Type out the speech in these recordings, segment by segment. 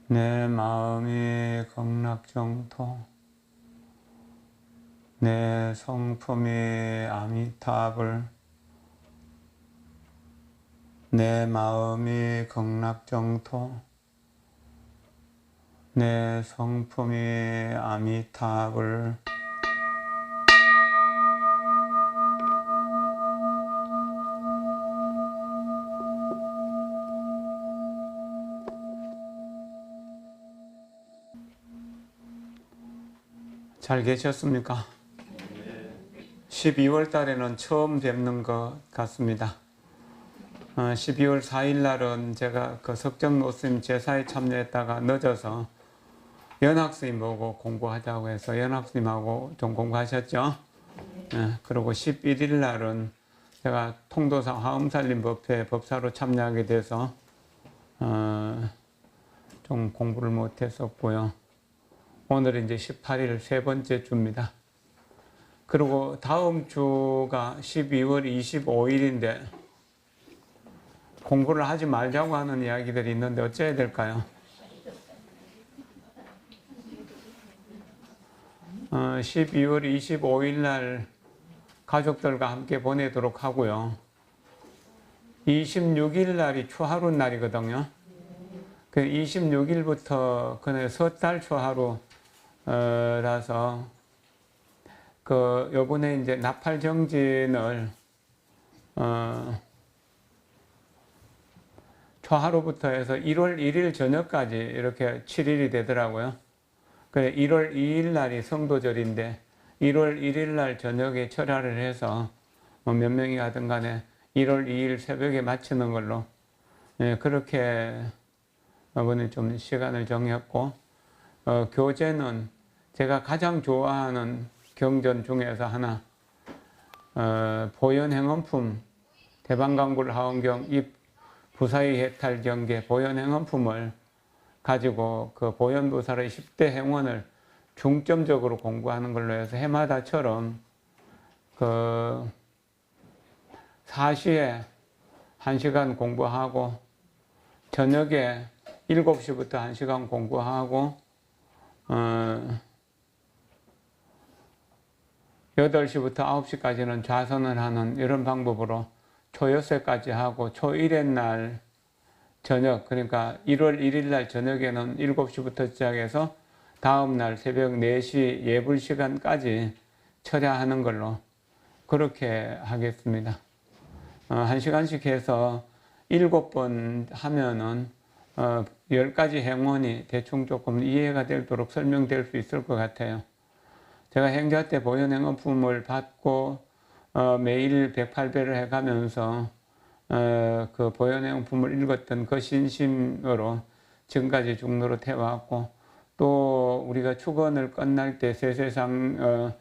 내 마음이 극락정토, 내 성품이 아미타불. 내 마음이 극락정토, 내 성품이 아미타불. 잘 계셨습니까? 12월 달에는 처음 뵙는 것 같습니다. 12월 4일 날은 제가 그 석정노스님 제사에 참여했다가 늦어서 연학스님 보고 공부하자고 해서 연학스님하고 좀 공부하셨죠? 그리고 11일 날은 제가 통도사 화엄살림 법회 법사로 참여하게 돼서 좀 공부를 못했었고요. 오늘은 이제 18일 세 번째 주입니다. 그리고 다음 주가 12월 25일인데 공부를 하지 말자고 하는 이야기들이 있는데 어째야 될까요? 12월 25일 날 가족들과 함께 보내도록 하고요. 26일 날이 초하루 날이거든요. 그 26일부터 그날 섣달 초하루 라서 그 요번에 이제 나팔 정진을 초하루부터 해서 1월 1일 저녁까지 이렇게 7일이 되더라고요. 그래 1월 2일 날이 성도절인데 1월 1일 날 저녁에 철야를 해서 몇 명이 가든 간에 1월 2일 새벽에 마치는 걸로 그렇게 이번에 좀 시간을 정했고 교재는 제가 가장 좋아하는 경전 중에서 하나 보현행언품 대방강굴 하원경 입 부사의 해탈 경계 보현행언품을 가지고 그 보현보살의 10대 행원을 중점적으로 공부하는 걸로 해서 해마다처럼 그 4시에 1시간 공부하고 저녁에 7시부터 1시간 공부하고 8시부터 9시까지는 좌선을 하는 이런 방법으로 초6회까지 하고 초1의 날 저녁, 그러니까 1월 1일 날 저녁에는 7시부터 시작해서 다음 날 새벽 4시 예불 시간까지 철야하는 걸로 그렇게 하겠습니다. 1시간씩 해서 7번 하면은 10가지 행원이 대충 조금 이해가 되도록 설명될 수 있을 것 같아요. 제가 행자 때 보현행언품을 받고 매일 108배를 해가면서 그 보현행언품을 읽었던 그 신심으로 지금까지 중로로 태워왔고 또 우리가 축원을 끝날 때 세세상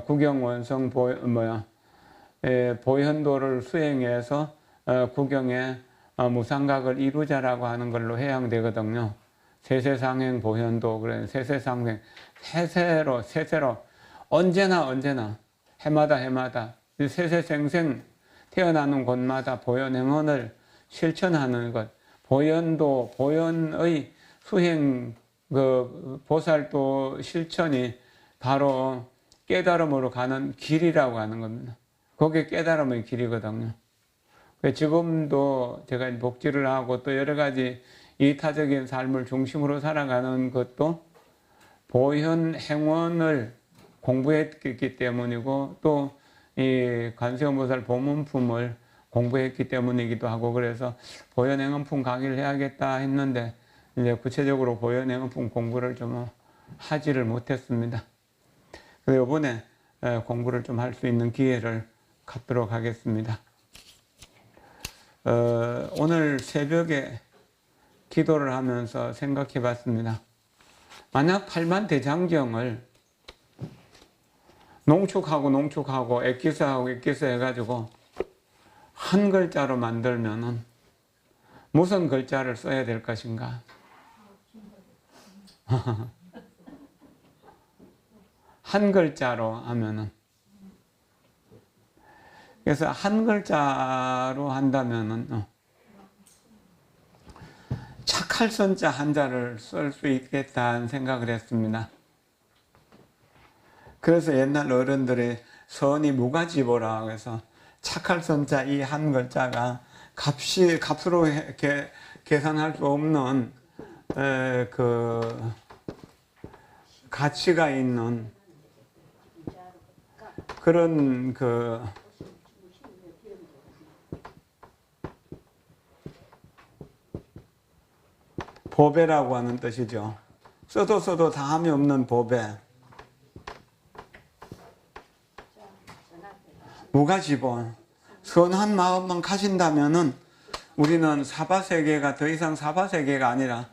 구경원성 보현도를 수행해서 구경에 무상각을 이루자라고 하는 걸로 해양되거든요. 세세상행 보현도, 그래 세세상행, 세세로 언제나 해마다 세세생생 태어나는 곳마다 보현행언을 실천하는 것, 보현도, 보현의 수행, 그 보살도 실천이 바로 깨달음으로 가는 길이라고 하는 겁니다. 그게 깨달음의 길이거든요. 지금도 제가 복지를 하고 또 여러 가지 이타적인 삶을 중심으로 살아가는 것도 보현 행원을 공부했기 때문이고 또 이 관세음보살 보문품을 공부했기 때문이기도 하고 그래서 보현행언품 강의를 해야겠다 했는데 이제 구체적으로 보현행언품 공부를 좀 하지를 못했습니다. 그래서 이번에 공부를 좀 할 수 있는 기회를 갖도록 하겠습니다. 오늘 새벽에 기도를 하면서 생각해 봤습니다. 만약 팔만대장경을 농축하고 액기스하고 액기스 해가지고 한 글자로 만들면은 무슨 글자를 써야 될 것인가? 한 글자로 하면은 그래서 한 글자로 한다면은 착할 선자 한자를 쓸 수 있겠다는 생각을 했습니다. 그래서 옛날 어른들이 선이 무가지보라 해서 착할 선자 이 한 글자가 값으로 계산할 수 없는 그 가치가 있는 그런 그 보배라고 하는 뜻이죠. 써도 다함이 없는 보배. 무가지보. 선한 마음만 가진다면은 우리는 사바세계가 더 이상 사바세계가 아니라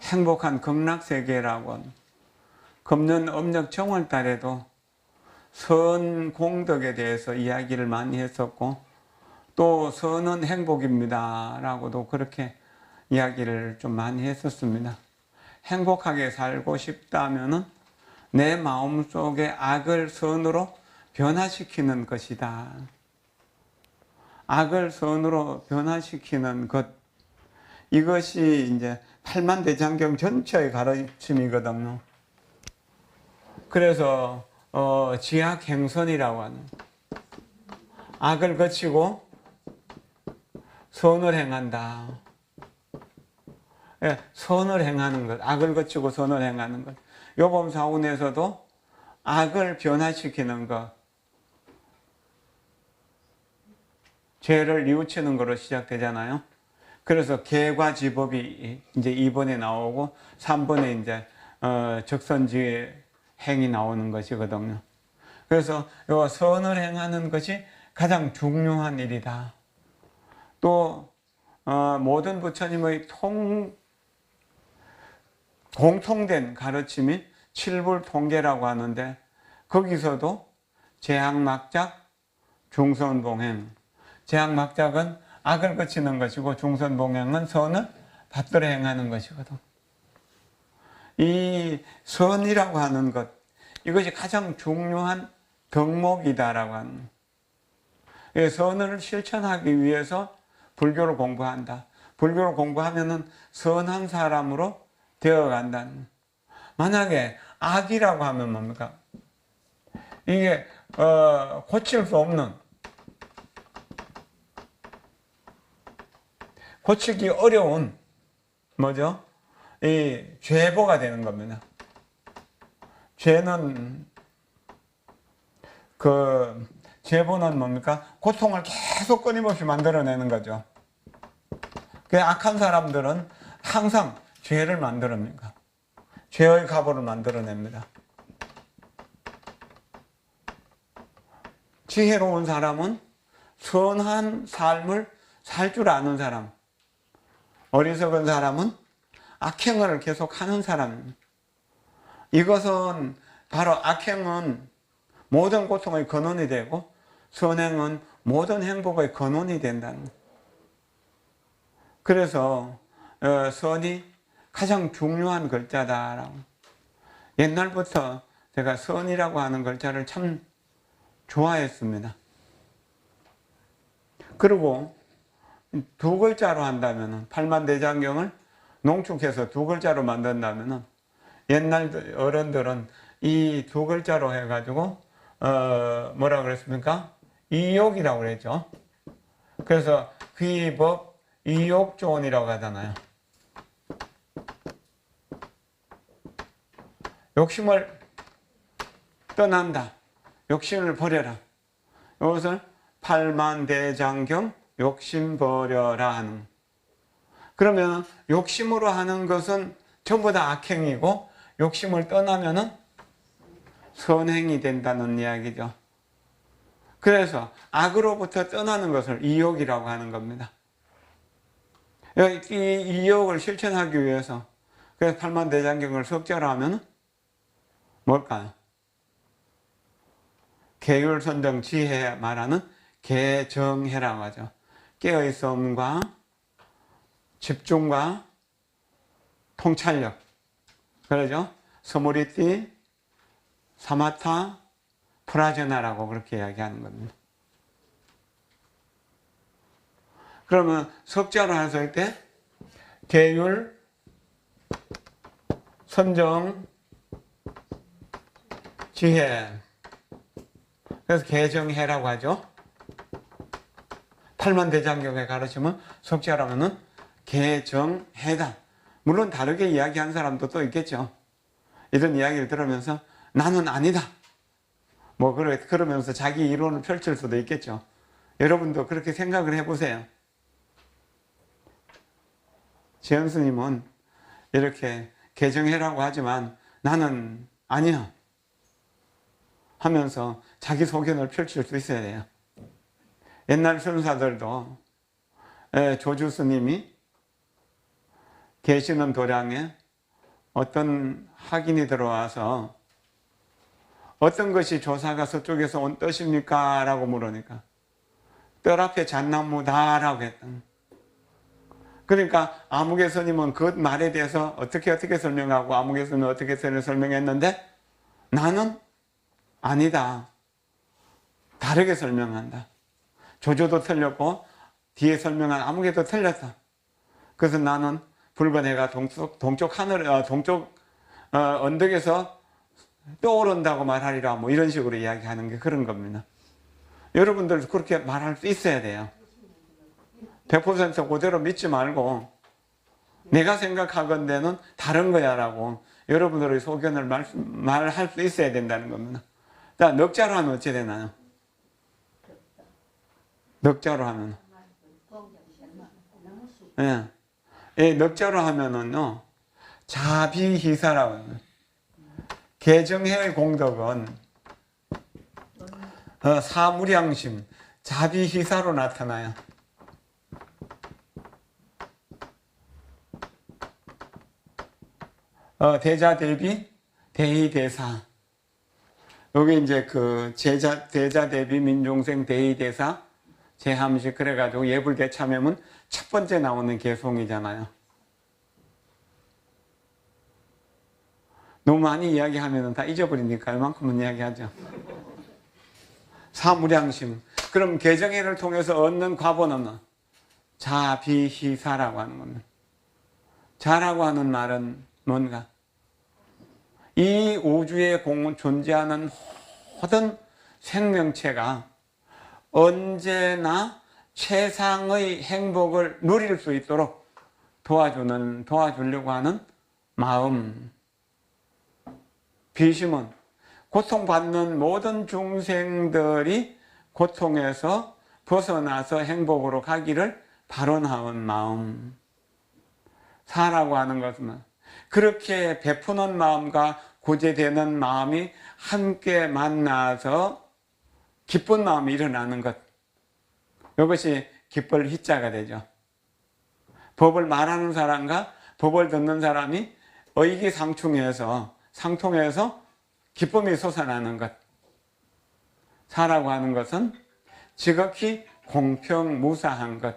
행복한 극락세계라고. 금년 음력 정월달에도 선 공덕에 대해서 이야기를 많이 했었고, 또 선은 행복입니다 라고도 그렇게 이야기를 좀 많이 했었습니다. 행복하게 살고 싶다면은 내 마음속에 악을 선으로 변화시키는 것이다. 악을 선으로 변화시키는 것. 이것이 이제 팔만대장경 전체의 가르침이거든요. 그래서 지학행선이라고 하는, 악을 거치고 선을 행한다. 예, 선을 행하는 것, 악을 거치고 선을 행하는 것. 요범사운에서도 악을 변화시키는 것, 죄를 뉘우치는 것으로 시작되잖아요. 그래서 계과지법이 이제 2번에 나오고 3번에 이제 적선지 행이 나오는 것이거든요. 그래서 요 선을 행하는 것이 가장 중요한 일이다. 또 모든 부처님의 공통된 가르침이 칠불통계라고 하는데, 거기서도 재학막작, 중선봉행. 재학막작은 악을 거치는 것이고 중선봉행은 선을 받들어 행하는 것이거든. 이 선이라고 하는 것, 이것이 가장 중요한 덕목이다라고 하는. 선을 실천하기 위해서 불교를 공부한다. 불교를 공부하면은 선한 사람으로 되어간다는. 만약에 악이라고 하면 뭡니까? 이게 고칠 수 없는, 고치기 어려운 뭐죠? 이 죄보가 되는 겁니다. 죄는 죄보는 뭡니까? 고통을 계속 끊임없이 만들어내는 거죠. 그 악한 사람들은 항상 죄를 만들어냅니다. 죄의 갑오를 만들어냅니다. 지혜로운 사람은 선한 삶을 살 줄 아는 사람, 어리석은 사람은 악행을 계속 하는 사람입니다. 이것은 바로 악행은 모든 고통의 근원이 되고 선행은 모든 행복의 근원이 된다는. 그래서 선이 가장 중요한 글자다라고. 옛날부터 제가 선이라고 하는 글자를 참 좋아했습니다. 그리고 두 글자로 한다면, 팔만대장경을 농축해서 두 글자로 만든다면, 옛날 어른들은 이 두 글자로 해가지고 뭐라 그랬습니까? 이욕이라고 그랬죠. 그래서 귀법 이욕조언이라고 하잖아요. 욕심을 떠난다. 욕심을 버려라. 이것을 팔만대장경 욕심 버려라 하는. 그러면 욕심으로 하는 것은 전부 다 악행이고, 욕심을 떠나면은 선행이 된다는 이야기죠. 그래서 악으로부터 떠나는 것을 이욕이라고 하는 겁니다. 이 이욕을 실천하기 위해서, 그래서 팔만대장경을 석절하면 뭘까요? 계율선정 지혜 말하는 개정해라고 하죠. 깨어있음과 집중과 통찰력, 그러죠? 스무리띠, 사마타, 프라제나라고 그렇게 이야기하는 겁니다. 그러면 석자로 했을 때 계율, 선정, 지혜. 그래서 개정해라고 하죠. 팔만대장경에 가르치면 석자라면은 개정해다. 물론 다르게 이야기한 사람도 또 있겠죠. 이런 이야기를 들으면서 나는 아니다. 뭐 그러면서 자기 이론을 펼칠 수도 있겠죠. 여러분도 그렇게 생각을 해보세요. 지연 스님은 이렇게 개정해라고 하지만 나는 아니야 하면서 자기 소견을 펼칠 수 있어야 돼요. 옛날 선사들도 조주 스님이 계시는 도량에 어떤 학인이 들어와서 어떤 것이 조사가 서쪽에서 온 뜻입니까? 라고 물으니까 뜰 앞에 잣나무다라고 했다. 그러니까 아무개 스님은 그 말에 대해서 어떻게 설명하고 아무개 스님은 어떻게 설명했는데 나는 아니다. 다르게 설명한다. 조조도 틀렸고 뒤에 설명한 아무개도 틀렸다. 그래서 나는 붉은 해가 동쪽 하늘, 동쪽 언덕에서 떠오른다고 말하리라. 뭐 이런 식으로 이야기하는 게 그런 겁니다. 여러분들도 그렇게 말할 수 있어야 돼요. 100% 그대로 믿지 말고 내가 생각하건대는 다른 거야 라고 여러분들의 소견을 말할 수 있어야 된다는 겁니다. 자, 넉자로 하면 어찌 되나요? 넉자로 하면 예, 넉자로 하면은요 자비희사라고 합니다. 개정해의 공덕은 사무량심, 자비희사로 나타나요. 대자 대비, 대희 대사. 여기 이제 그 대자 대비 민종생 대희 대사 제함식 그래가지고 예불대참여면 첫 번째 나오는 개송이잖아요. 너무 많이 이야기하면 다 잊어버리니까 이만큼은 이야기하죠. 사무량심. 그럼 개정회를 통해서 얻는 과보는 자비희사라고 하는 겁니다. 자라고 하는 말은 뭔가? 이 우주에 존재하는 모든 생명체가 언제나 최상의 행복을 누릴 수 있도록 도와주려고 하는 마음. 비심은 고통받는 모든 중생들이 고통에서 벗어나서 행복으로 가기를 바라는 마음. 사라고 하는 것은 그렇게 베푸는 마음과 구제되는 마음이 함께 만나서 기쁜 마음이 일어나는 것. 이것이 기쁠 희자가 되죠. 법을 말하는 사람과 법을 듣는 사람이 의기상통해서 기쁨이 솟아나는 것. 사라고 하는 것은 지극히 공평무사한 것.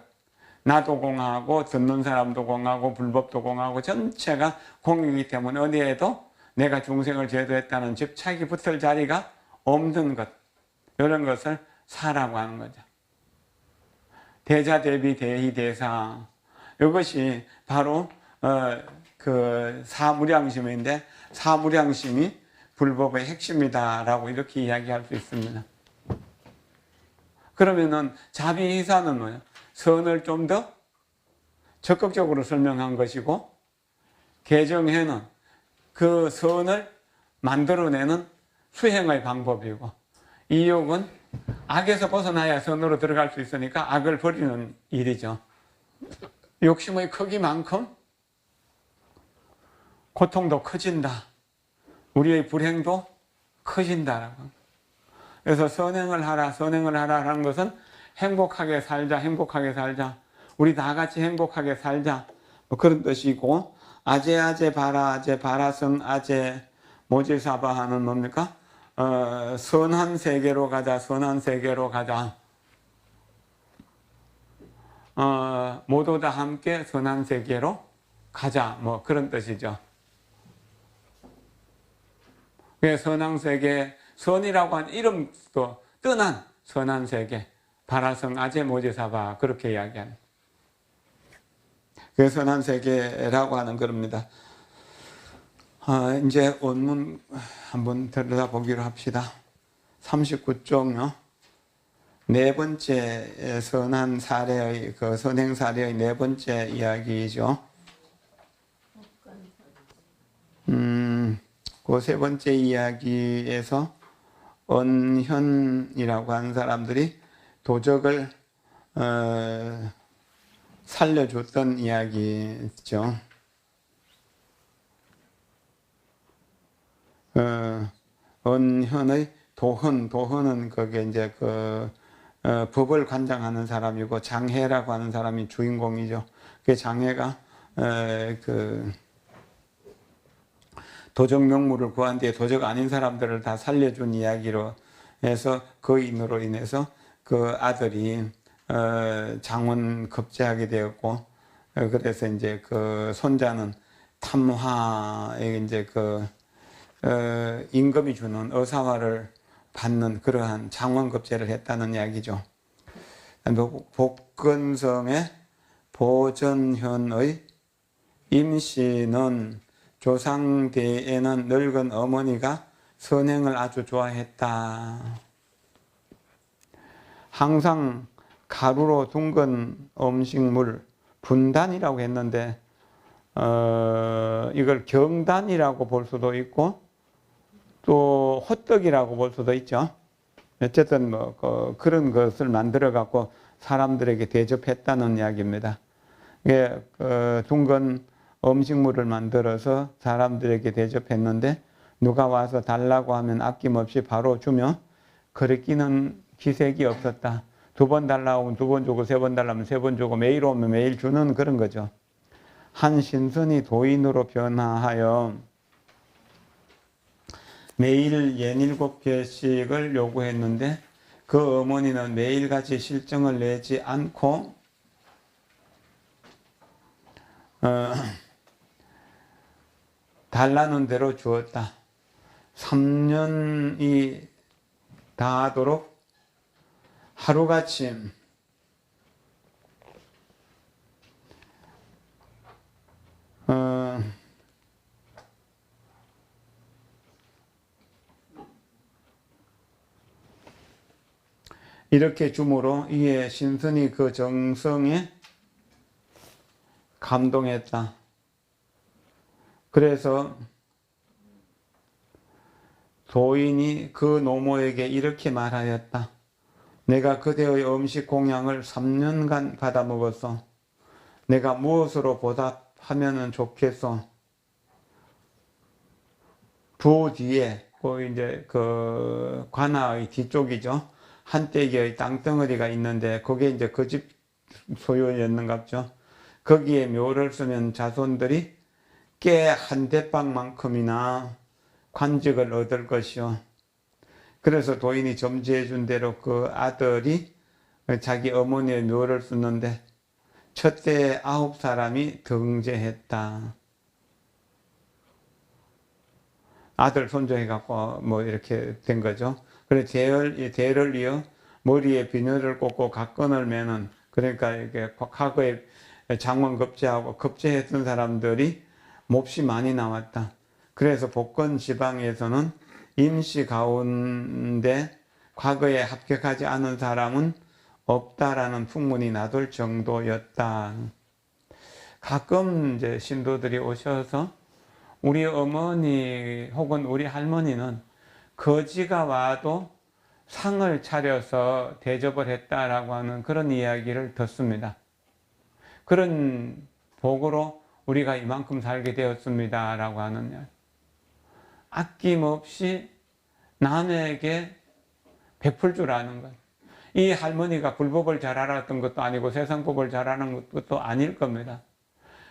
나도 공하고 듣는 사람도 공하고 불법도 공하고 전체가 공이기 때문에 어디에도 내가 중생을 제도했다는 집착이 붙을 자리가 없는 것. 이런 것을 사라고 하는 거죠. 대자 대비 대희 대사. 이것이 바로 그 사무량심인데 사무량심이 불법의 핵심이다라고 이렇게 이야기할 수 있습니다. 그러면은 자비희사는 뭐예요? 선을 좀 더 적극적으로 설명한 것이고 개정해는 그 선을 만들어내는 수행의 방법이고 이욕은 악에서 벗어나야 선으로 들어갈 수 있으니까 악을 버리는 일이죠. 욕심의 크기만큼 고통도 커진다. 우리의 불행도 커진다라고. 그래서 선행을 하라라는 것은 행복하게 살자. 우리 다 같이 행복하게 살자. 뭐 그런 뜻이고, 아제 바라성 아제 모지사바 하는 뭡니까? 선한 세계로 가자. 모두 다 함께 선한 세계로 가자. 뭐 그런 뜻이죠. 선한 세계, 선이라고 한 이름도 떠난 선한 세계. 바라성 아제 모지사바 그렇게 이야기하는. 그 선한 세계라고 하는 겁니다. 이제 원문 한번 들여다보기로 합시다. 39쪽요. 네 번째 선한 사례의 그 선행 사례의 네 번째 이야기이죠. 그 세 번째 이야기에서 언현이라고 하는 사람들이 도적을 살려줬던 이야기죠. 언현의 도헌은 그게 이제 법을 관장하는 사람이고 장해라고 하는 사람이 주인공이죠. 그 장해가 도적 명물을 구한 뒤에 도적 아닌 사람들을 다 살려준 이야기로 해서 그 인으로 인해서 그 아들이 장원 급제하게 되었고, 그래서 이제 그 손자는 탐화에 이제 임금이 주는 의사화를 받는 그러한 장원급제를 했다는 이야기죠. 복건성의 보전현의 임씨는 조상대에는 늙은 어머니가 선행을 아주 좋아했다. 항상 가루로 둥근 음식물 분단이라고 했는데 이걸 경단이라고 볼 수도 있고 또 호떡이라고 볼 수도 있죠. 어쨌든 그런 것을 만들어 갖고 사람들에게 대접했다는 이야기입니다. 이게 둥근 음식물을 만들어서 사람들에게 대접했는데 누가 와서 달라고 하면 아낌없이 바로 주며 거리끼는 기색이 없었다. 2번 달라고 하면 2번 주고 3번 달라면 3번 주고 매일 오면 매일 주는 그런 거죠. 한 신선이 도인으로 변화하여 매일 67개씩을 요구했는데 그 어머니는 매일같이 실정을 내지 않고 달라는 대로 주었다. 3년이 다하도록 하루같이 이렇게 줌으로 이에 신선이 그 정성에 감동했다. 그래서 도인이 그 노모에게 이렇게 말하였다. 내가 그대의 음식 공양을 3년간 받아 먹었어. 내가 무엇으로 보답하면 좋겠어? 부 뒤에 이제 그 관아의 뒤쪽이죠. 한떼기의 땅덩어리가 있는데 그게 이제 그 집 소유였는갑죠. 거기에 묘를 쓰면 자손들이 깨 한 대빵만큼이나 관직을 얻을 것이요. 그래서 도인이 점지해 준 대로 그 아들이 자기 어머니의 묘를 쓰는데 첫째 9사람이 등재했다. 아들 손주 해갖고 뭐 이렇게 된 거죠. 그래서 대를 이어 머리에 비늘을 꽂고 각건을 매는, 그러니까 이게 과거에 장원 급제하고 급제했던 사람들이 몹시 많이 나왔다. 그래서 복건 지방에서는 임시 가운데 과거에 합격하지 않은 사람은 없다라는 풍문이 나돌 정도였다. 가끔 이제 신도들이 오셔서 우리 어머니 혹은 우리 할머니는 거지가 와도 상을 차려서 대접을 했다라고 하는 그런 이야기를 듣습니다. 그런 복으로 우리가 이만큼 살게 되었습니다 라고 하는 이야기. 아낌없이 남에게 베풀 줄 아는 것. 이 할머니가 불법을 잘 알았던 것도 아니고 세상법을 잘 아는 것도 아닐 겁니다.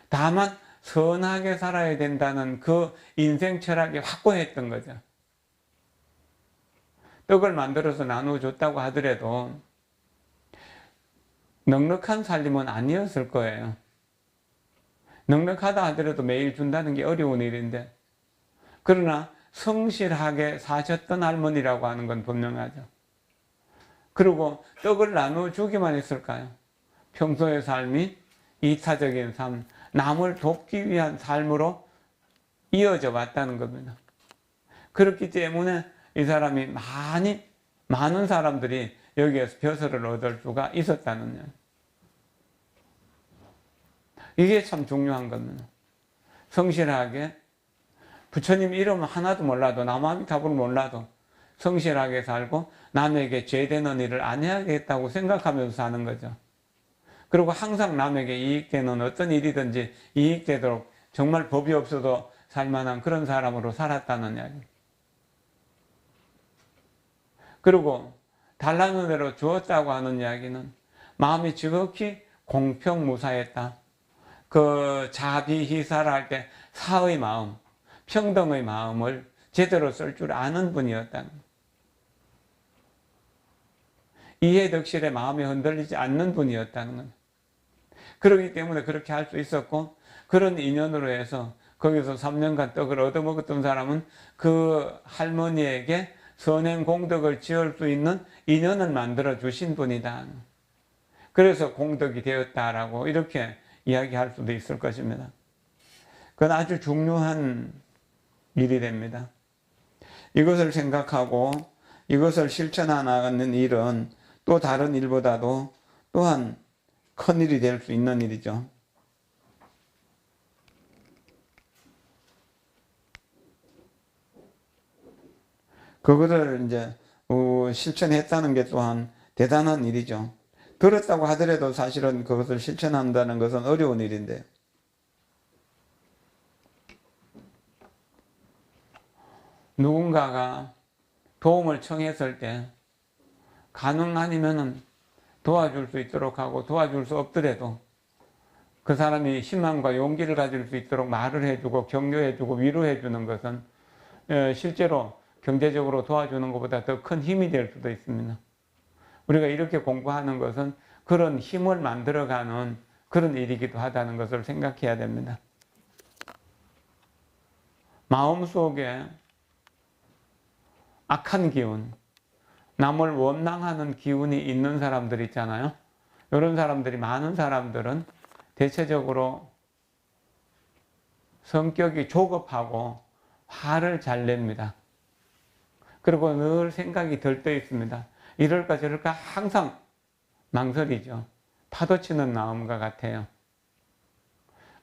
다만 선하게 살아야 된다는 그 인생 철학이 확고했던 거죠. 떡을 만들어서 나눠줬다고 하더라도 넉넉한 살림은 아니었을 거예요. 넉넉하다 하더라도 매일 준다는 게 어려운 일인데, 그러나 성실하게 사셨던 할머니라고 하는 건 분명하죠. 그리고 떡을 나눠주기만 했을까요? 평소의 삶이 이타적인 삶, 남을 돕기 위한 삶으로 이어져 왔다는 겁니다. 그렇기 때문에 이 사람이 많은 사람들이 여기에서 벼슬을 얻을 수가 있었다는 거예요. 이게 참 중요한 겁니다. 성실하게 부처님 이름 하나도 몰라도 나무아미타불을 몰라도 성실하게 살고 남에게 죄되는 일을 안 해야겠다고 생각하면서 사는 거죠. 그리고 항상 남에게 이익되는 어떤 일이든지 이익되도록 정말 법이 없어도 살만한 그런 사람으로 살았다는 이야기. 그리고 달라는 대로 주었다고 하는 이야기는 마음이 지극히 공평무사했다. 그 자비희사를 할 때 사의 마음, 평등의 마음을 제대로 쓸 줄 아는 분이었다. 이해덕실의 마음이 흔들리지 않는 분이었다는 것. 그렇기 때문에 그렇게 할 수 있었고, 그런 인연으로 해서 거기서 3년간 떡을 얻어먹었던 사람은 그 할머니에게 선행 공덕을 지을 수 있는 인연을 만들어 주신 분이다. 그래서 공덕이 되었다라고 이렇게 이야기할 수도 있을 것입니다. 그건 아주 중요한 일이 됩니다. 이것을 생각하고 이것을 실천하는 일은 또 다른 일보다도 또한 큰 일이 될 수 있는 일이죠. 그것을 이제 실천했다는 게 또한 대단한 일이죠. 들었다고 하더라도 사실은 그것을 실천한다는 것은 어려운 일인데, 누군가가 도움을 청했을 때 가능 아니면은 도와줄 수 있도록 하고, 도와줄 수 없더라도 그 사람이 희망과 용기를 가질 수 있도록 말을 해주고 격려해주고 위로해주는 것은 실제로 경제적으로 도와주는 것보다 더 큰 힘이 될 수도 있습니다. 우리가 이렇게 공부하는 것은 그런 힘을 만들어가는 그런 일이기도 하다는 것을 생각해야 됩니다. 마음속에 악한 기운, 남을 원망하는 기운이 있는 사람들 있잖아요. 이런 사람들이, 많은 사람들은 대체적으로 성격이 조급하고 화를 잘 냅니다. 그리고 늘 생각이 들떠 있습니다. 이럴까 저럴까 항상 망설이죠. 파도치는 마음과 같아요.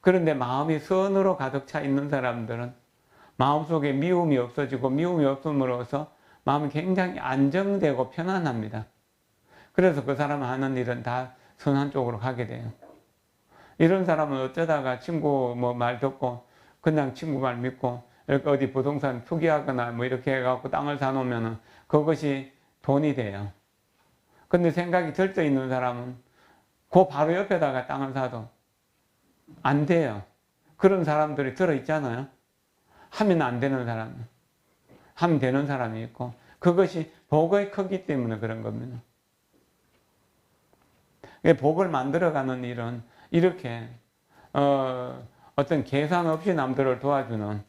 그런데 마음이 선으로 가득 차 있는 사람들은 마음속에 미움이 없어지고, 미움이 없음으로써 마음이 굉장히 안정되고 편안합니다. 그래서 그 사람 하는 일은 다 선한 쪽으로 가게 돼요. 이런 사람은 어쩌다가 친구 말 듣고 그냥 친구 말 믿고 어디 부동산 투기하거나 이렇게 해갖고 땅을 사놓으면 그것이 돈이 돼요. 근데 생각이 들떠 있는 사람은 그 바로 옆에다가 땅을 사도 안 돼요. 그런 사람들이 들어있잖아요. 하면 안 되는 사람, 하면 되는 사람이 있고, 그것이 복의 크기 때문에 그런 겁니다. 복을 만들어가는 일은 이렇게 어떤 계산 없이 남들을 도와주는,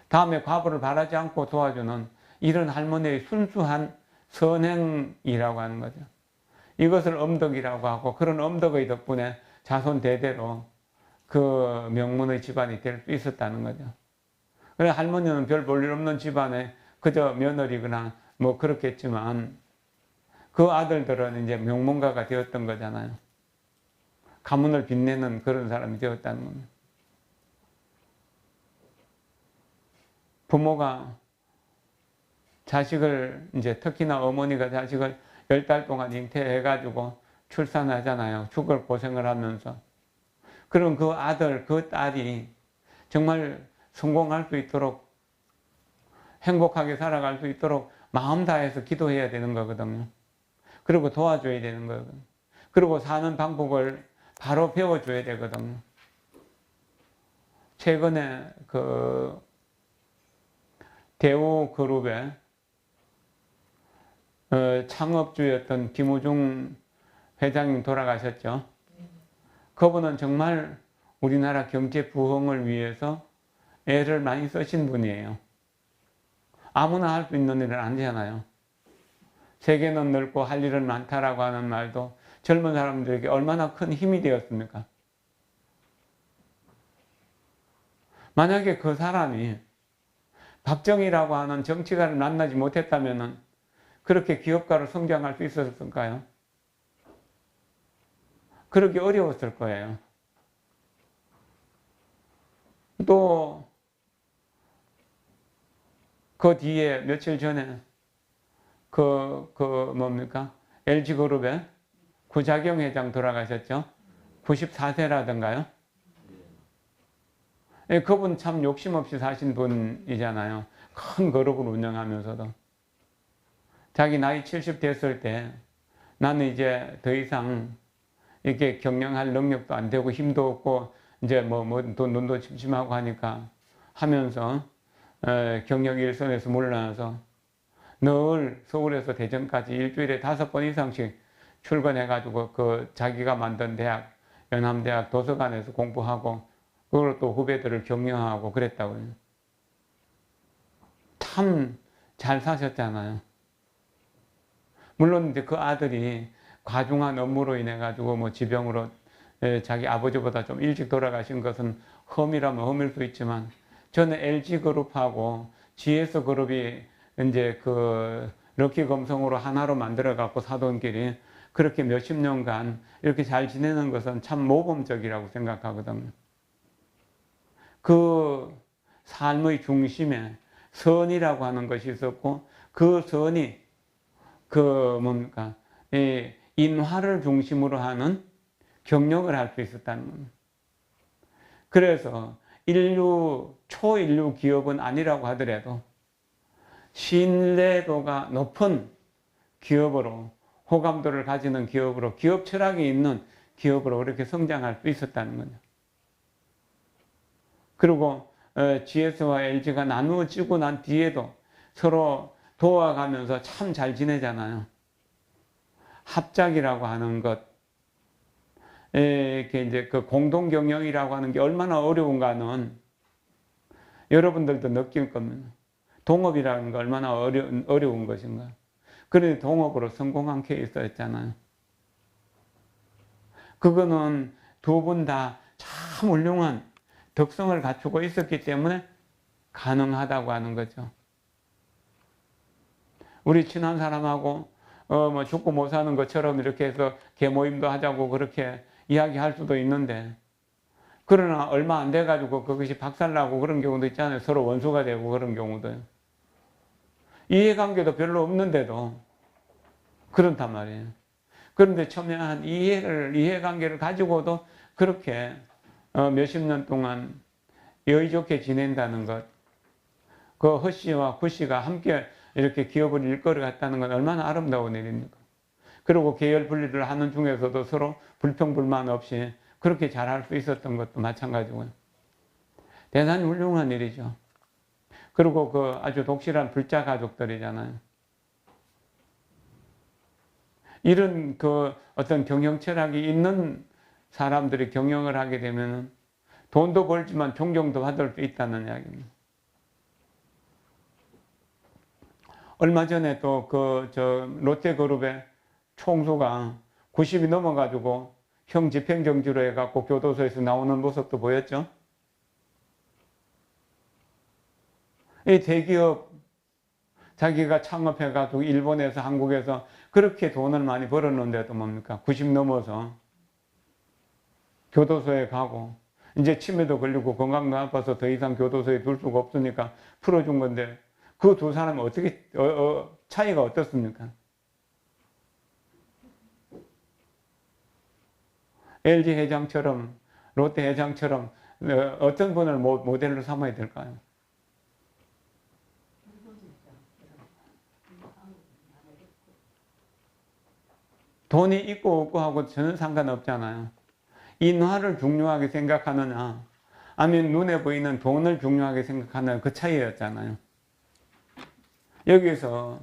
다음에 과보를 바라지 않고 도와주는 이런 할머니의 순수한 선행이라고 하는 거죠. 이것을 엄덕이라고 하고, 그런 엄덕의 덕분에 자손 대대로 그 명문의 집안이 될 수 있었다는 거죠. 그래, 할머니는 별 볼일 없는 집안에 그저 며느리거나 그렇겠지만 그 아들들은 이제 명문가가 되었던 거잖아요. 가문을 빛내는 그런 사람이 되었다는 겁니다. 부모가 자식을, 이제 특히나 어머니가 자식을 10달 동안 잉태해가지고 출산하잖아요. 죽을 고생을 하면서. 그럼 그 아들, 그 딸이 정말 성공할 수 있도록, 행복하게 살아갈 수 있도록 마음 다해서 기도해야 되는 거거든요. 그리고 도와줘야 되는 거거든요. 그리고 사는 방법을 바로 배워줘야 되거든요. 최근에 그 대우그룹의 창업주였던 김우중 회장님 돌아가셨죠. 그분은 정말 우리나라 경제 부흥을 위해서 애를 많이 쓰신 분이에요. 아무나 할 수 있는 일은 아니잖아요. 세계는 넓고 할 일은 많다라고 하는 말도 젊은 사람들에게 얼마나 큰 힘이 되었습니까? 만약에 그 사람이 박정희라고 하는 정치가를 만나지 못했다면 그렇게 기업가로 성장할 수 있었을까요? 그러기 어려웠을 거예요. 또 그 뒤에 며칠 전에 뭡니까? LG그룹의 구자경 회장 돌아가셨죠? 94세라던가요? 예, 그분 참 욕심 없이 사신 분이잖아요. 큰 그룹을 운영하면서도. 자기 나이 70 됐을 때 나는 이제 더 이상 이렇게 경영할 능력도 안 되고 힘도 없고 이제 눈도 침침하고 하면서 경영 일선에서 물러나서 늘 서울에서 대전까지 일주일에 5번 이상씩 출근해가지고 그 자기가 만든 대학, 연암대학 도서관에서 공부하고 그걸 또 후배들을 격려하고 그랬다고요. 참 잘 사셨잖아요. 물론 이제 그 아들이 과중한 업무로 인해 가지고 지병으로 자기 아버지보다 좀 일찍 돌아가신 것은 험이라면 험일 수 있지만 저는 LG그룹하고 GS그룹이 이제 그 럭키금성으로 하나로 만들어 갖고 사돈 길이 그렇게 몇십 년간 이렇게 잘 지내는 것은 참 모범적이라고 생각하거든요. 그 삶의 중심에 선이라고 하는 것이 있었고 그 선이 인화를 중심으로 하는 경영을 할 수 있었다는 겁니다. 그래서 초인류 기업은 아니라고 하더라도 신뢰도가 높은 기업으로 호감도를 가지는 기업으로 기업 철학이 있는 기업으로 그렇게 성장할 수 있었다는 거죠. 그리고 GS와 LG가 나누어지고 난 뒤에도 서로 도와가면서 참 잘 지내잖아요. 합작이라고 하는 것, 이렇게 이제 그 공동 경영이라고 하는 게 얼마나 어려운가는 여러분들도 느낄 겁니다. 동업이라는 게 얼마나 어려운 것인가. 그런데 동업으로 성공한 케이스였잖아요. 그거는 두 분 다 참 훌륭한 덕성을 갖추고 있었기 때문에 가능하다고 하는 거죠. 우리 친한 사람하고 죽고 못 사는 것처럼 이렇게 해서 개모임도 하자고 그렇게 이야기할 수도 있는데 그러나 얼마 안 돼가지고 그것이 박살나고 그런 경우도 있잖아요. 서로 원수가 되고 그런 경우도. 이해관계도 별로 없는데도 그렇단 말이에요. 그런데 첨예한 이해관계를 가지고도 그렇게 몇십 년 동안 여의좋게 지낸다는 것, 그 허씨와 구씨가 함께 이렇게 기업을 일거리 갔다는 건 얼마나 아름다운 일입니까? 그리고 계열 분리를 하는 중에서도 서로 불평불만 없이 그렇게 잘할 수 있었던 것도 마찬가지고요. 대단히 훌륭한 일이죠. 그리고 그 아주 독실한 불자 가족들이잖아요. 이런 그 어떤 경영 철학이 있는 사람들이 경영을 하게 되면 돈도 벌지만 존경도 받을 수 있다는 이야기입니다. 얼마 전에 또 롯데그룹의 총수가 90이 넘어가지고 형 집행정지로 해갖고 교도소에서 나오는 모습도 보였죠? 이 대기업 자기가 창업해가지고 일본에서 한국에서 그렇게 돈을 많이 벌었는데도 뭡니까? 90 넘어서 교도소에 가고 이제 치매도 걸리고 건강도 나빠서 더 이상 교도소에 둘 수가 없으니까 풀어준 건데 그 두 사람이 어떻게 차이가 어떻습니까? LG 회장처럼 롯데 회장처럼 어떤 분을 모델로 삼아야 될까요? 돈이 있고 없고 하고 전혀 상관없잖아요. 인화를 중요하게 생각하느냐 아니면 눈에 보이는 돈을 중요하게 생각하느냐 그 차이였잖아요. 여기서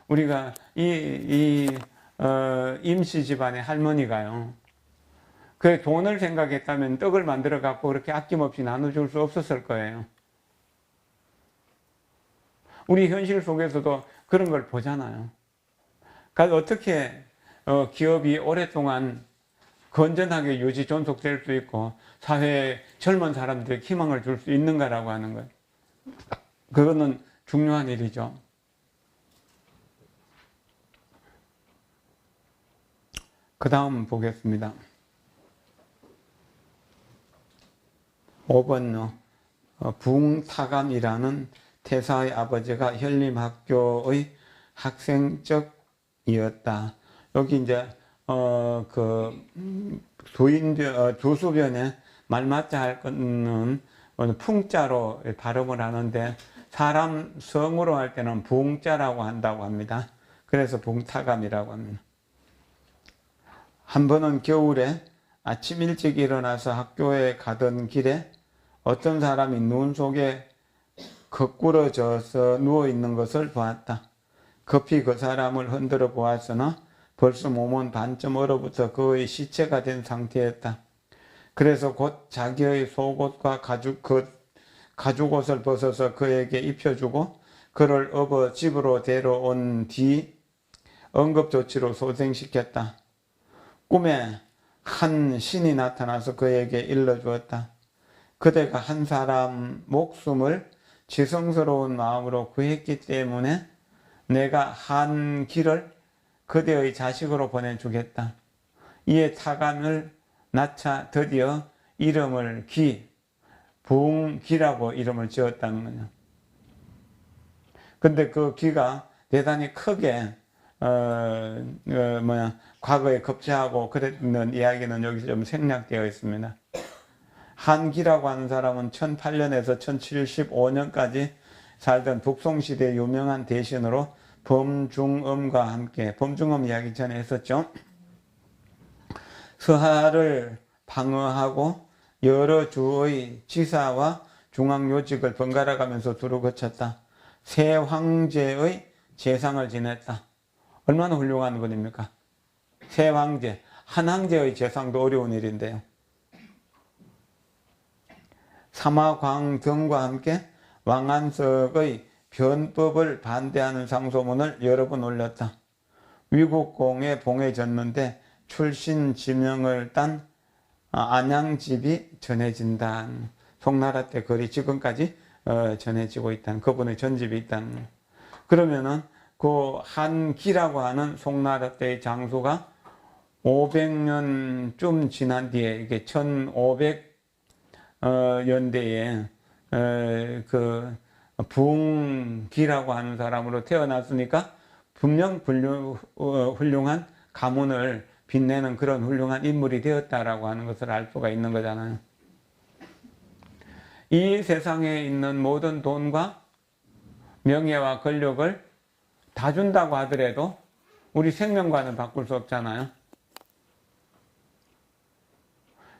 우리가 임씨 집안의 할머니가요. 그 돈을 생각했다면 떡을 만들어 갖고 그렇게 아낌없이 나눠줄 수 없었을 거예요. 우리 현실 속에서도 그런 걸 보잖아요. 그러니까 어떻게 기업이 오랫동안 건전하게 유지 존속될 수 있고 사회에 젊은 사람들에게 희망을 줄 수 있는가라고 하는 거예요. 그거는 중요한 일이죠. 그 다음 보겠습니다. 5번요. 부흥타감이라는 태사의 아버지가 현림학교의 학생적이었다. 여기 이제 조수변에 말맞자 할 거는 풍자로 발음을 하는데 사람 성으로 할 때는 부흥자라고 한다고 합니다. 그래서 부흥타감이라고 합니다. 한 번은 겨울에 아침 일찍 일어나서 학교에 가던 길에 어떤 사람이 눈 속에 거꾸러져서 누워있는 것을 보았다. 급히 그 사람을 흔들어 보았으나 벌써 몸은 반쯤 얼어붙어 그의 시체가 된 상태였다. 그래서 곧 자기의 속옷과 가죽옷을 벗어서 그에게 입혀주고 그를 업어 집으로 데려온 뒤 응급조치로 소생시켰다. 꿈에 한 신이 나타나서 그에게 일러주었다. 그대가 한 사람 목숨을 지성스러운 마음으로 구했기 때문에 내가 한 길을 그대의 자식으로 보내주겠다. 이에 타감을 낳자 드디어 이름을 부흥기라고 이름을 지었다는 거죠. 근데 그 기가 대단히 크게 과거에 급제하고 그랬는 이야기는 여기서 좀 생략되어 있습니다. 한기라고 하는 사람은 1008년에서 1075년까지 살던 북송시대 유명한 대신으로 범중엄과 함께, 범중엄 이야기 전에 했었죠. 서하를 방어하고 여러 주의 지사와 중앙요직을 번갈아 가면서 두루 거쳤다. 세 황제의 재상을 지냈다. 얼마나 훌륭한 분입니까? 세 황제, 한 황제의 재상도 어려운 일인데요. 사마광 등과 함께 왕안석의 변법을 반대하는 상소문을 여러 번 올렸다. 위국공에 봉해졌는데 출신 지명을 딴 안양집이 전해진다. 송나라 때 글이 지금까지 전해지고 있다는, 그분의 전집이 있다는. 그러면은 그 한기라고 하는 송나라 때의 장수가 500년쯤 지난 뒤에 이게 1500년대에 그 부흥기라고 하는 사람으로 태어났으니까 분명 훌륭한 가문을 빛내는 그런 훌륭한 인물이 되었다라고 하는 것을 알 수가 있는 거잖아요. 이 세상에 있는 모든 돈과 명예와 권력을 다 준다고 하더라도 우리 생명과는 바꿀 수 없잖아요.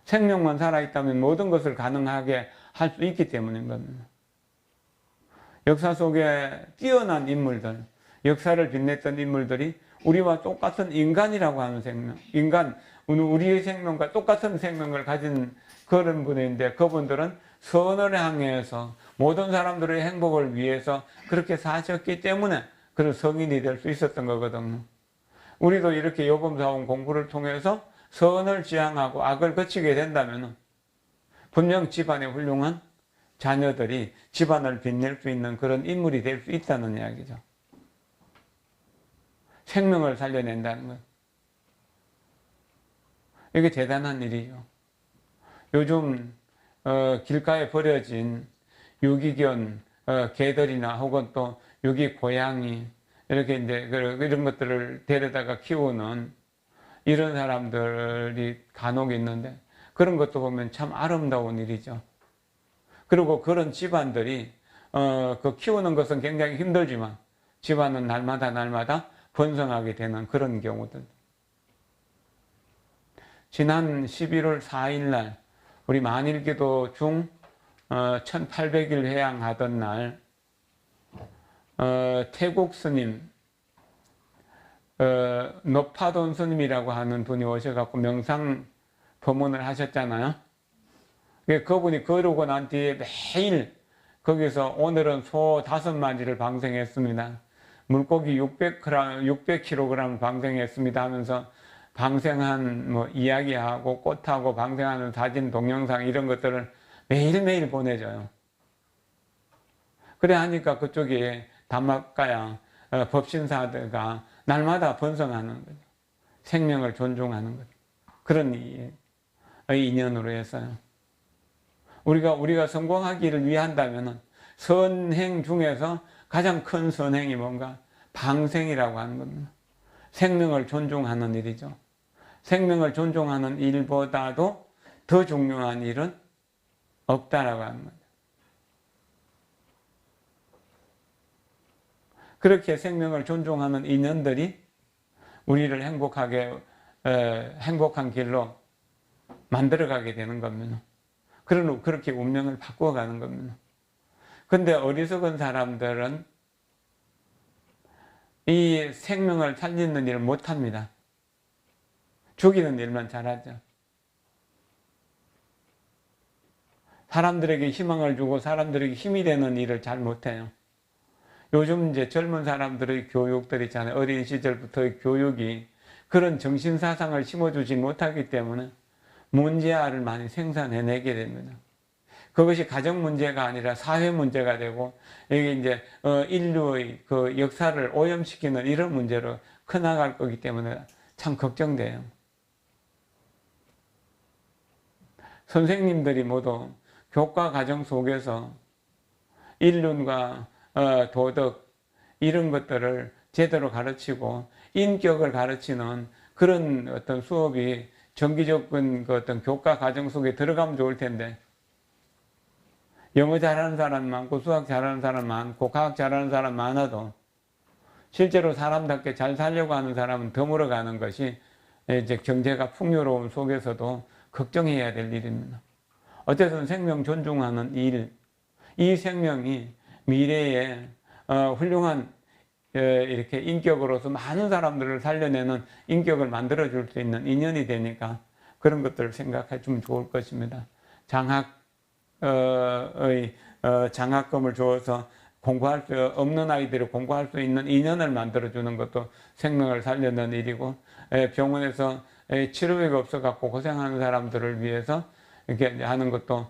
생명만 살아있다면 모든 것을 가능하게 할 수 있기 때문인 겁니다. 역사 속에 뛰어난 인물들, 역사를 빛냈던 인물들이 우리와 똑같은 인간이라고 하는 생명, 우리의 생명과 똑같은 생명을 가진 그런 분인데 그분들은 선을 향해서 모든 사람들의 행복을 위해서 그렇게 사셨기 때문에 그런 성인이 될 수 있었던 거거든요. 우리도 이렇게 요범사원 공부를 통해서 선을 지향하고 악을 거치게 된다면 분명 집안의 훌륭한 자녀들이 집안을 빛낼 수 있는 그런 인물이 될 수 있다는 이야기죠. 생명을 살려낸다는 것. 이게 대단한 일이죠. 요즘 길가에 버려진 유기견 개들이나 혹은 또 유기 고양이 이렇게 이제 이런 것들을 데려다가 키우는 이런 사람들이 간혹 있는데 그런 것도 보면 참 아름다운 일이죠. 그리고 그런 집안들이 그 키우는 것은 굉장히 힘들지만 집안은 날마다 번성하게 되는 그런 경우들. 지난 11월 4일 날 우리 만일기도 중 1800일 회양하던 날 태국 스님 노파돈 스님이라고 하는 분이 오셔갖고 명상 법문을 하셨잖아요. 그분이 거르고 난 뒤에 매일 거기서 오늘은 소 5마리를 방생했습니다. 물고기 600kg 방생했습니다 하면서 방생한 뭐 이야기하고 꽃하고 방생하는 사진, 동영상 이런 것들을 매일매일 보내줘요. 그래 하니까 그쪽에 담합가야 법신사들과 날마다 번성하는 거죠. 생명을 존중하는 거죠. 그런 인연으로 해서요. 우리가 성공하기를 위한다면 선행 중에서 가장 큰 선행이 뭔가? 방생이라고 하는 겁니다. 생명을 존중하는 일이죠. 생명을 존중하는 일보다도 더 중요한 일은 없다라고 하는 거죠. 그렇게 생명을 존중하는 인연들이 우리를 행복한 길로 만들어가게 되는 겁니다. 그렇게 운명을 바꿔가는 겁니다. 근데 어리석은 사람들은 이 생명을 살리는 일을 못합니다. 죽이는 일만 잘하죠. 사람들에게 희망을 주고 사람들에게 힘이 되는 일을 잘 못해요. 요즘 이제 젊은 사람들의 교육들 있잖아요. 어린 시절부터의 교육이 그런 정신사상을 심어주지 못하기 때문에 문제아를 많이 생산해내게 됩니다. 그것이 가정 문제가 아니라 사회 문제가 되고 이게 이제 인류의 그 역사를 오염시키는 이런 문제로 커나갈 거기 때문에 참 걱정돼요. 선생님들이 모두 교과 과정 속에서 인륜과 도덕 이런 것들을 제대로 가르치고 인격을 가르치는 그런 어떤 수업이 정기적 그 어떤 교과 과정 속에 들어가면 좋을 텐데 영어 잘하는 사람 많고 수학 잘하는 사람 많고 과학 잘하는 사람 많아도 실제로 사람답게 잘 살려고 하는 사람은 드물어가는 것이 이제 경제가 풍요로운 속에서도 걱정해야 될 일입니다. 어쨌든 생명 존중하는 일, 이 생명이 미래에 훌륭한 이렇게 인격으로서 많은 사람들을 살려내는 인격을 만들어줄 수 있는 인연이 되니까 그런 것들을 생각해 주면 좋을 것입니다. 장학금을 주어서 공부할 수 없는 아이들이 공부할 수 있는 인연을 만들어주는 것도 생명을 살려내는 일이고 병원에서 치료비가 없어갖고 고생하는 사람들을 위해서 이렇게 하는 것도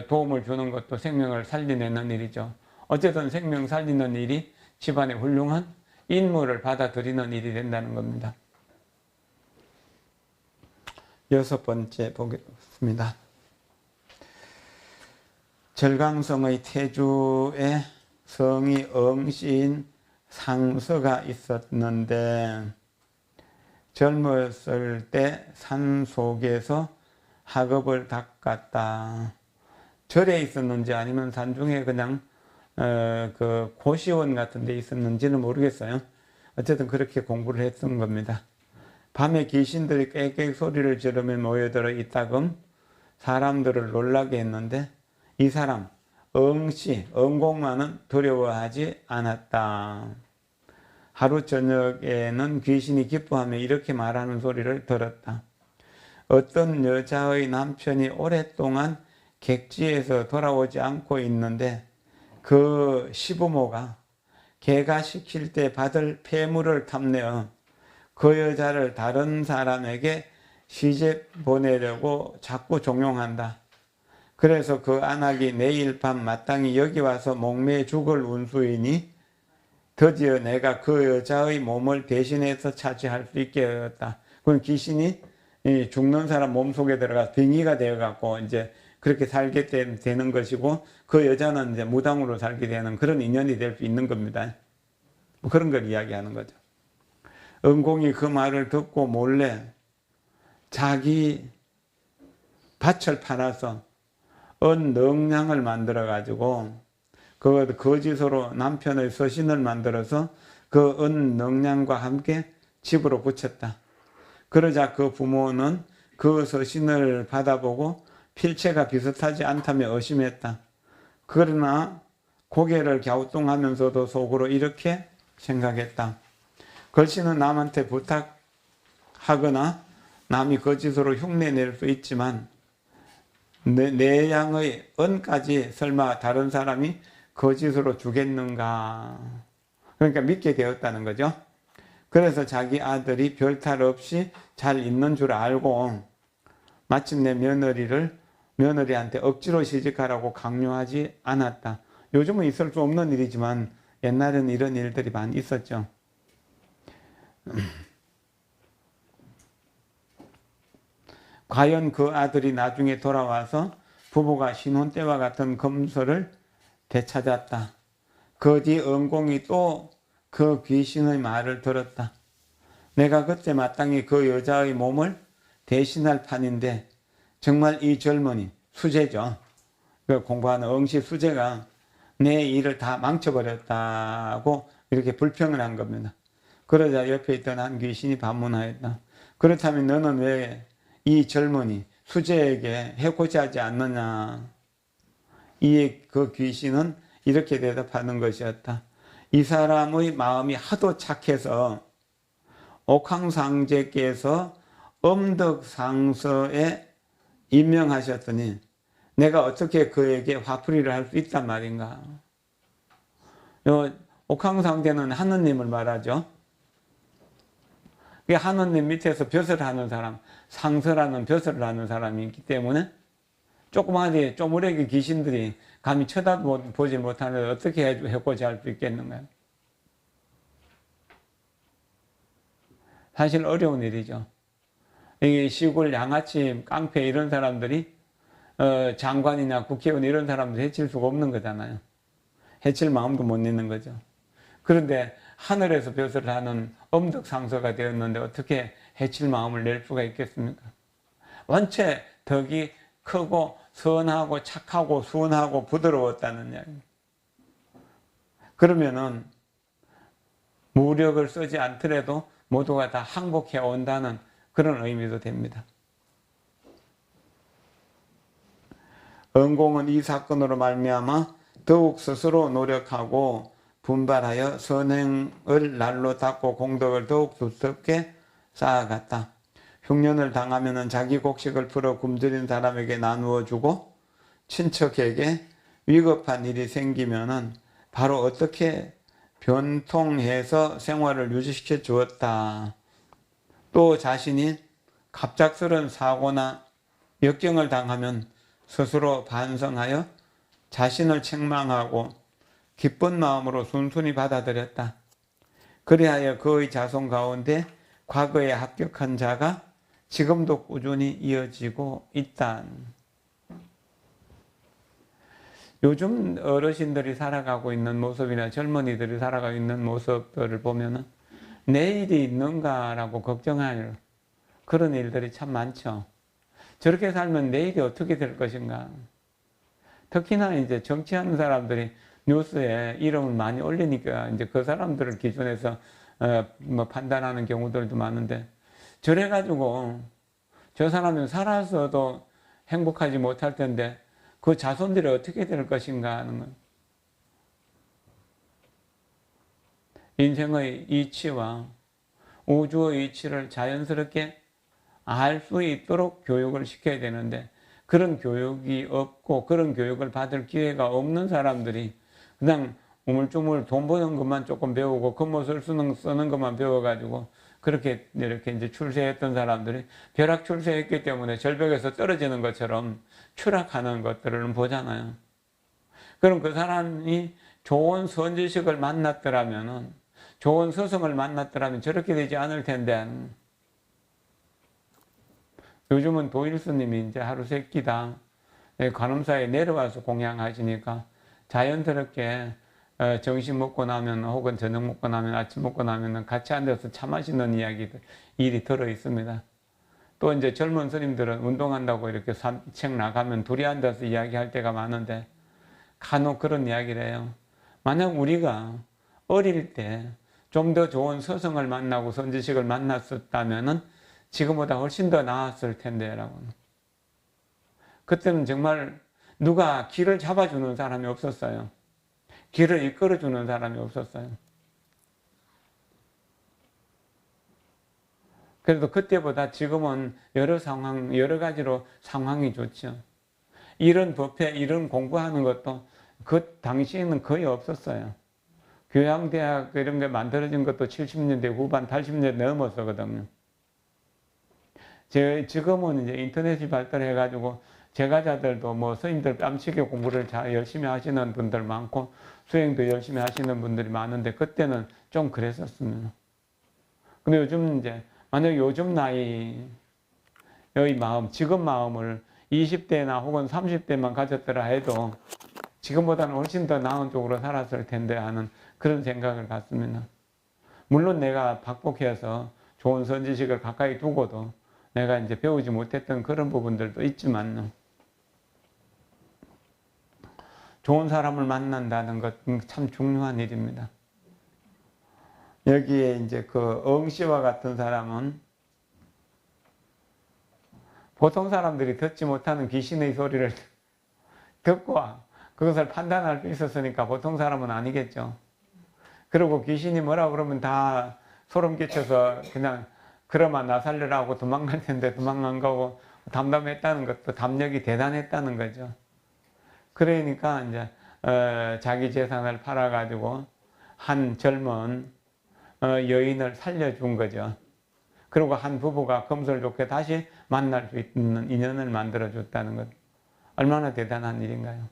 도움을 주는 것도 생명을 살려내는 일이죠. 어쨌든 생명 살리는 일이 집안의 훌륭한 인물을 받아들이는 일이 된다는 겁니다. 6번째 보겠습니다. 절강성의 태주에 성이 응시인 상서가 있었는데 젊었을 때 산 속에서 학업을 닦았다. 절에 있었는지 아니면 산중에 그냥 그 고시원 같은 데 있었는지는 모르겠어요. 어쨌든 그렇게 공부를 했던 겁니다. 밤에 귀신들이 깨깨 소리를 지르며 모여들어 있다금 사람들을 놀라게 했는데 이 사람 응공만은 두려워하지 않았다. 하루 저녁에는 귀신이 기뻐하며 이렇게 말하는 소리를 들었다. 어떤 여자의 남편이 오랫동안 객지에서 돌아오지 않고 있는데 그 시부모가 개가 시킬 때 받을 폐물을 탐내어 그 여자를 다른 사람에게 시집 보내려고 자꾸 종용한다. 그래서 그 안악이 내일 밤 마땅히 여기 와서 목매에 죽을 운수이니 드디어 내가 그 여자의 몸을 대신해서 차지할 수 있게 되었다. 그럼 귀신이 죽는 사람 몸속에 들어가 빙의가 되어갖고 이제 그렇게 살게 되는 것이고 그 여자는 이제 무당으로 살게 되는 그런 인연이 될 수 있는 겁니다. 그런 걸 이야기하는 거죠. 은공이 그 말을 듣고 몰래 자기 밭을 팔아서 은능량을 만들어 가지고 그 거짓으로 남편의 서신을 만들어서 그 은능량과 함께 집으로 붙였다. 그러자 그 부모는 그 서신을 받아보고 필체가 비슷하지 않다며 의심했다. 그러나 고개를 갸우뚱하면서도 속으로 이렇게 생각했다. 글씨는 남한테 부탁하거나 남이 거짓으로 흉내낼 수 있지만 내 양의 은까지 설마 다른 사람이 거짓으로 주겠는가. 그러니까 믿게 되었다는 거죠. 그래서 자기 아들이 별탈 없이 잘 있는 줄 알고 마침내 며느리한테 억지로 시집가라고 강요하지 않았다. 요즘은 있을 수 없는 일이지만 옛날에는 이런 일들이 많이 있었죠. 과연 그 아들이 나중에 돌아와서 부부가 신혼 때와 같은 검소를 되찾았다. 그 뒤 은공이 또 그 귀신의 말을 들었다. 내가 그때 마땅히 그 여자의 몸을 대신할 판인데 정말 이 젊은이, 수재죠. 그 공부하는 응시 수재가 내 일을 다 망쳐버렸다고 이렇게 불평을 한 겁니다. 그러자 옆에 있던 한 귀신이 반문하였다. 그렇다면 너는 왜 이 젊은이 수재에게 해코지 하지 않느냐. 이에 그 귀신은 이렇게 대답하는 것이었다. 이 사람의 마음이 하도 착해서 옥황상제께서 엄덕상서에 임명하셨더니 내가 어떻게 그에게 화풀이를 할 수 있단 말인가. 옥황상제는 하느님을 말하죠. 하느님 밑에서 벼슬을 하는 사람, 상서라는 벼슬을 하는 사람이 있기 때문에 조그마한 쪼무레기 귀신들이 감히 쳐다보지 못하는데 어떻게 해코지 할 수 있겠는가요? 사실 어려운 일이죠. 이 시골 양아치, 깡패 이런 사람들이 장관이나 국회의원 이런 사람들 해칠 수가 없는 거잖아요. 해칠 마음도 못 내는 거죠. 그런데 하늘에서 벼슬을 하는 엄덕상서가 되었는데 어떻게 해칠 마음을 낼 수가 있겠습니까? 원체 덕이 크고 선하고 착하고 순하고 부드러웠다는 이야기. 그러면은 무력을 쓰지 않더라도 모두가 다 항복해 온다는 그런 의미도 됩니다. 은공은 이 사건으로 말미암아 더욱 스스로 노력하고 분발하여 선행을 날로 닦고 공덕을 더욱 두텁게 쌓아갔다. 흉년을 당하면 자기 곡식을 풀어 굶주린 사람에게 나누어 주고 친척에게 위급한 일이 생기면 바로 어떻게 변통해서 생활을 유지시켜 주었다. 또 자신이 갑작스런 사고나 역경을 당하면 스스로 반성하여 자신을 책망하고 기쁜 마음으로 순순히 받아들였다. 그리하여 그의 자손 가운데 과거에 합격한 자가 지금도 꾸준히 이어지고 있다. 요즘 어르신들이 살아가고 있는 모습이나 젊은이들이 살아가고 있는 모습들을 보면 내일이 있는가라고 걱정할 그런 일들이 참 많죠. 저렇게 살면 내일이 어떻게 될 것인가. 특히나 이제 정치하는 사람들이 뉴스에 이름을 많이 올리니까 이제 그 사람들을 기준해서 판단하는 경우들도 많은데 저래가지고 저 사람은 살아서도 행복하지 못할 텐데 그 자손들이 어떻게 될 것인가 하는 것. 인생의 이치와 우주의 이치를 자연스럽게 알 수 있도록 교육을 시켜야 되는데 그런 교육이 없고 그런 교육을 받을 기회가 없는 사람들이 그냥 우물쭈물 돈 버는 것만 조금 배우고 겉멋을 쓰는 것만 배워가지고 그렇게 이렇게 이제 출세했던 사람들이 벼락 출세했기 때문에 절벽에서 떨어지는 것처럼 추락하는 것들을 보잖아요. 그럼 그 사람이 좋은 선지식을 만났더라면은 좋은 스승을 만났더라면 저렇게 되지 않을 텐데 요즘은 도일 스님이 이제 하루 세 끼당 관음사에 내려와서 공양하시니까 자연스럽게 점심 먹고 나면 혹은 저녁 먹고 나면 아침 먹고 나면 같이 앉아서 차 마시는 이야기들 일이 들어 있습니다. 또 이제 젊은 스님들은 운동한다고 이렇게 산책 나가면 둘이 앉아서 이야기할 때가 많은데 간혹 그런 이야기를 해요. 만약 우리가 어릴 때 좀 더 좋은 스승을 만나고 선지식을 만났었다면은 지금보다 훨씬 더 나았을 텐데 라고. 그때는 정말 누가 길을 잡아주는 사람이 없었어요. 길을 이끌어주는 사람이 없었어요. 그래도 그때보다 지금은 여러 가지로 상황이 좋죠. 이런 법회, 이런 공부하는 것도 그 당시에는 거의 없었어요. 교양대학 이런 게 만들어진 것도 70년대 후반, 80년대 넘었거든요. 지금은 이제 인터넷이 발달해가지고 제가자들도 뭐 스님들 뺨치게 공부를 잘 열심히 하시는 분들 많고 수행도 열심히 하시는 분들이 많은데 그때는 좀 그랬었습니다. 근데 요즘 이제 만약 요즘 나이의 마음, 지금 마음을 20대나 혹은 30대만 가졌더라 해도 지금보다는 훨씬 더 나은 쪽으로 살았을 텐데 하는 그런 생각을 갖습니다. 물론 내가 박복해서 좋은 선지식을 가까이 두고도 내가 이제 배우지 못했던 그런 부분들도 있지만 좋은 사람을 만난다는 것은 참 중요한 일입니다. 여기에 이제 그 응씨와 같은 사람은 보통 사람들이 듣지 못하는 귀신의 소리를 듣고 그것을 판단할 수 있었으니까 보통 사람은 아니겠죠. 그리고 귀신이 뭐라 그러면 다 소름 끼쳐서 그냥 그러면 나 살려라고 도망갈 텐데 도망 안 가고 담담했다는 것도 담력이 대단했다는 거죠. 그러니까 이제 자기 재산을 팔아가지고 한 젊은 여인을 살려준 거죠. 그리고 한 부부가 금슬 좋게 다시 만날 수 있는 인연을 만들어줬다는 것. 얼마나 대단한 일인가요?